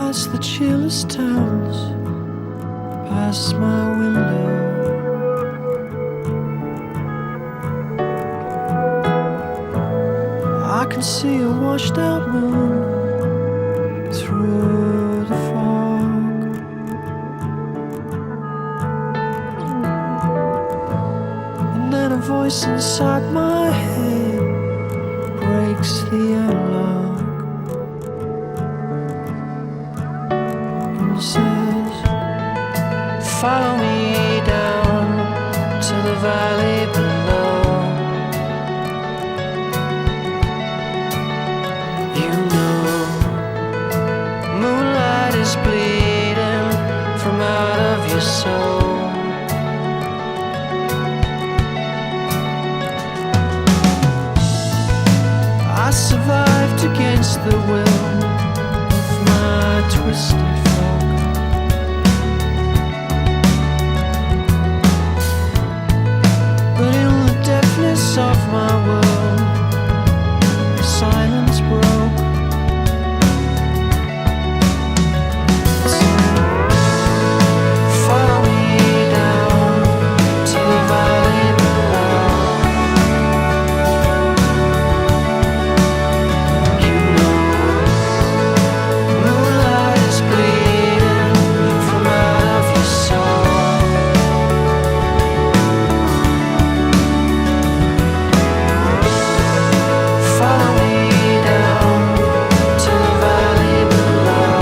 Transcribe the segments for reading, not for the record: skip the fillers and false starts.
past the chillest towns, past my window. I can see a washed out moon through the fog. And then a voice inside my head breaks the analog and says, follow me down to the valley below. You know, moonlight is bleeding from out of your soul. I survived against the will of my twisted fog. But in the deafness of my world, silence broke. Follow me down to the valley below. You know, moonlight is bleeding from out of your soul. Follow me down to the valley below.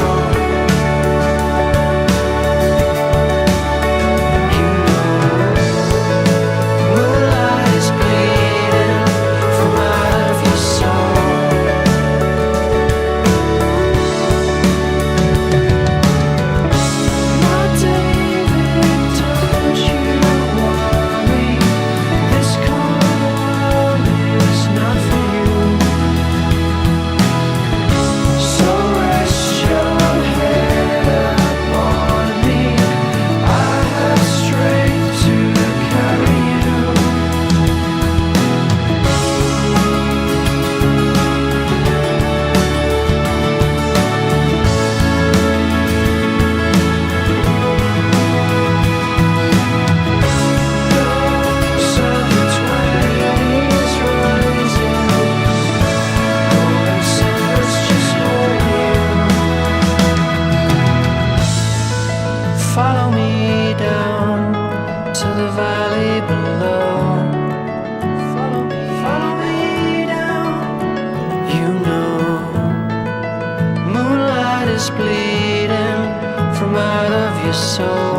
You know, moonlight is bleeding from out of your soul. My David, don't you worry, this cold world is not for you. So rest your head upon me, I have strength to carry you. Those are the 20s rising, golden summers just hold you. Follow me down to the valley below. Follow me down. You know, moonlight is bleeding from out of your soul.